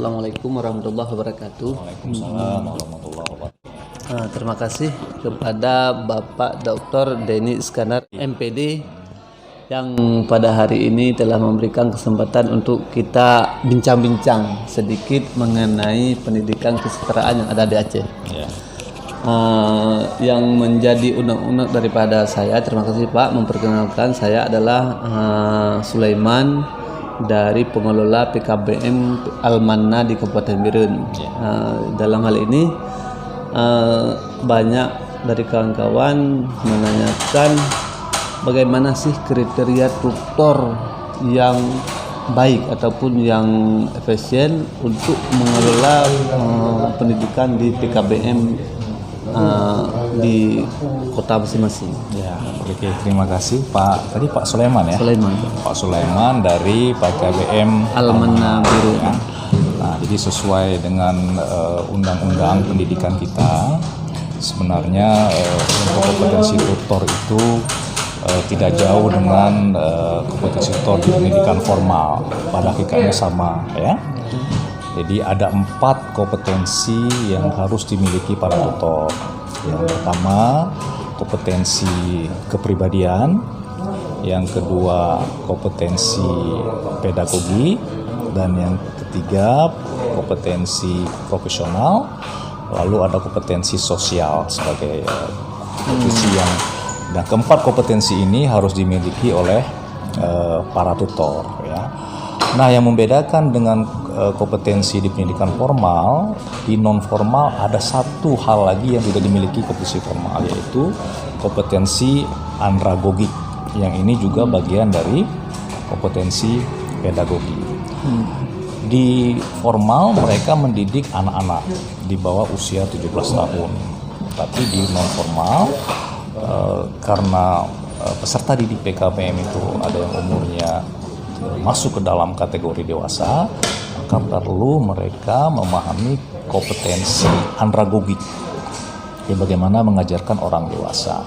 Assalamualaikum warahmatullahi wabarakatuh. Waalaikumsalam warahmatullahi wabarakatuh. Terima kasih kepada Bapak Dr. Denny Iskandar MPD yang pada hari ini telah memberikan kesempatan untuk kita bincang-bincang sedikit mengenai pendidikan kesetaraan yang ada di Aceh. Ya. Yang menjadi unek-unek daripada saya, terima kasih Pak, memperkenalkan saya adalah Sulaiman dari pengelola PKBM Al-Manna di Kabupaten Birun. Dalam hal ini banyak dari kawan-kawan menanyakan bagaimana sih kriteria tutor yang baik ataupun yang efisien untuk mengelola pendidikan di PKBM di kota masing-masing. Ya, oke, terima kasih Pak. Tadi Pak Sulaiman ya? Sulaiman. Pak Sulaiman dari PKBM Al-Manna Birun. Ya. Nah, jadi sesuai dengan undang-undang pendidikan kita, sebenarnya untuk kompetensi tutor itu tidak jauh dengan kompetensi tutor di pendidikan formal. Pada hakikatnya sama, ya. Jadi ada 4 kompetensi yang harus dimiliki para tutor. Yang pertama, kompetensi kepribadian. Yang kedua, kompetensi pedagogi. Dan yang ketiga, kompetensi profesional. Lalu ada kompetensi sosial sebagai kompetensi yang. Dan keempat kompetensi ini harus dimiliki oleh para tutor, ya. Nah, yang membedakan dengan kompetensi di pendidikan formal, di non formal ada satu hal lagi yang tidak dimiliki kompetensi formal, yaitu kompetensi andragogik. Yang ini juga bagian dari kompetensi pedagogi. Di formal mereka mendidik anak-anak di bawah usia 17 tahun. Tapi di non formal karena peserta didik PKBM itu ada yang umurnya masuk ke dalam kategori dewasa, maka perlu mereka memahami kompetensi andragogik, ya, bagaimana mengajarkan orang dewasa.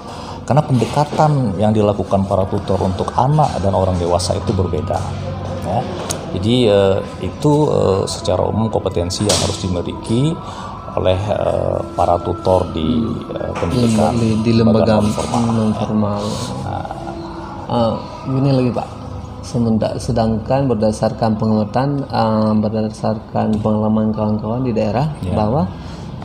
Karena pendekatan yang dilakukan para tutor untuk anak dan orang dewasa itu berbeda, ya. Jadi itu secara umum kompetensi yang harus dimiliki oleh para tutor di pendidikan di lembaga non formal. Ini lagi Pak. Sedangkan berdasarkan pengamatan, berdasarkan pengalaman kawan-kawan di daerah, bahwa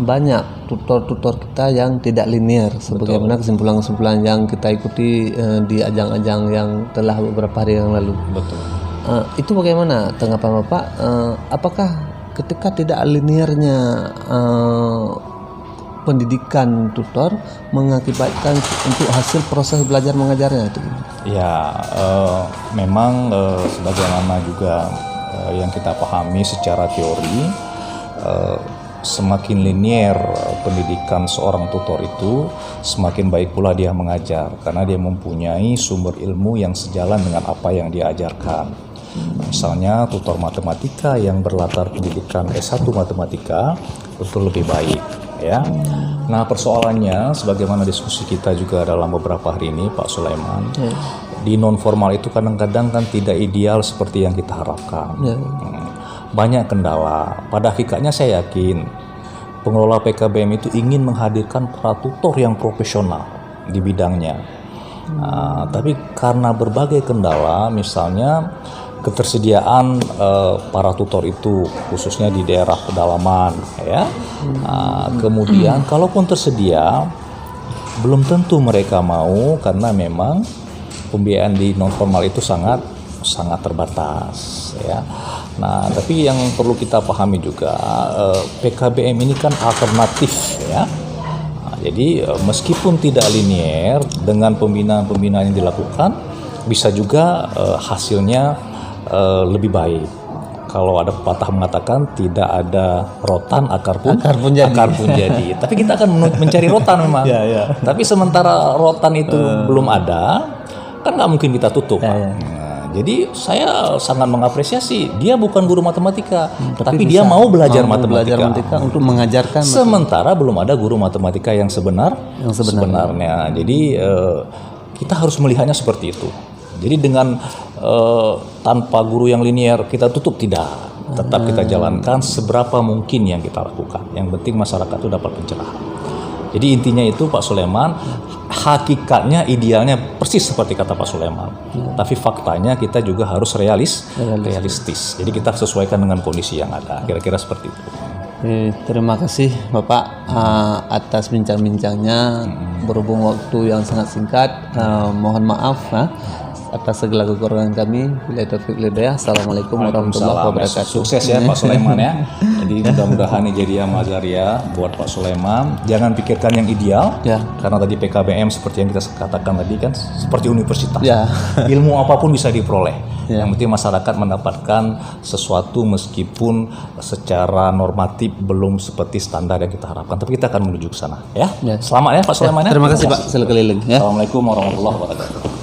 banyak tutor-tutor kita yang tidak linear, sebagaimana kesimpulan-kesimpulan yang kita ikuti di ajang-ajang yang telah beberapa hari yang lalu. Betul. Itu bagaimana tanggapan Bapak? Apakah ketika tidak linearnya pendidikan tutor mengakibatkan untuk hasil proses belajar mengajarnya itu? Ya, memang sebagaimana juga yang kita pahami secara teori, semakin linear pendidikan seorang tutor itu, semakin baik pula dia mengajar, karena dia mempunyai sumber ilmu yang sejalan dengan apa yang dia ajarkan. Misalnya tutor matematika yang berlatar pendidikan S1 matematika tentu lebih baik, ya. Nah, persoalannya sebagaimana diskusi kita juga dalam beberapa hari ini Pak Sulaiman, di non formal itu kadang-kadang kan tidak ideal seperti yang kita harapkan. Banyak kendala. Pada hakikatnya saya yakin pengelola PKBM itu ingin menghadirkan para tutor yang profesional di bidangnya. Tapi karena berbagai kendala, misalnya ketersediaan para tutor itu khususnya di daerah pedalaman, ya. Kemudian kalaupun tersedia, belum tentu mereka mau karena memang pembiayaan di non formal itu sangat terbatas, ya. Nah, tapi yang perlu kita pahami juga, PKBM ini kan alternatif, ya. Jadi meskipun tidak linear, dengan pembinaan-pembinaan yang dilakukan bisa juga hasilnya lebih baik. Kalau ada pepatah mengatakan tidak ada rotan akar pun jadi. Tapi kita akan mencari rotan memang. Tapi sementara rotan itu belum ada, kan nggak mungkin kita tutup. Jadi saya sangat mengapresiasi, dia bukan guru matematika, tapi dia mau belajar matematika untuk mengajarkan. Sementara belum ada guru matematika yang sebenarnya. Jadi kita harus melihatnya seperti itu. Jadi dengan tanpa guru yang linear kita tutup, tidak. Tetap kita jalankan seberapa mungkin yang kita lakukan. Yang penting masyarakat itu dapat pencerahan. Jadi intinya itu Pak Sulaiman, hakikatnya idealnya persis seperti kata Pak Sulaiman. Tapi faktanya kita juga harus realistis. Jadi kita sesuaikan dengan kondisi yang ada. Kira-kira seperti itu. Terima kasih Bapak atas bincang-bincangnya. Berhubung waktu yang sangat singkat, mohon maaf atas segala kekurangan kami. Bila taufiq hidayah. Assalamualaikum warahmatullahi wabarakatuh. Sukses ya Pak Sulaiman ya. Jadi mudah-mudahan ini jadi Mazaria buat Pak Sulaiman. Jangan pikirkan yang ideal, karena tadi PKBM seperti yang kita katakan tadi kan seperti universitas. Ilmu apapun bisa diperoleh. Yang penting masyarakat mendapatkan sesuatu meskipun secara normatif belum seperti standar yang kita harapkan. Tapi kita akan menuju ke sana ya. Selamat ya Pak Sulaiman ya. Terima kasih Pak. Selalu keliling ya. Assalamualaikum warahmatullahi wabarakatuh.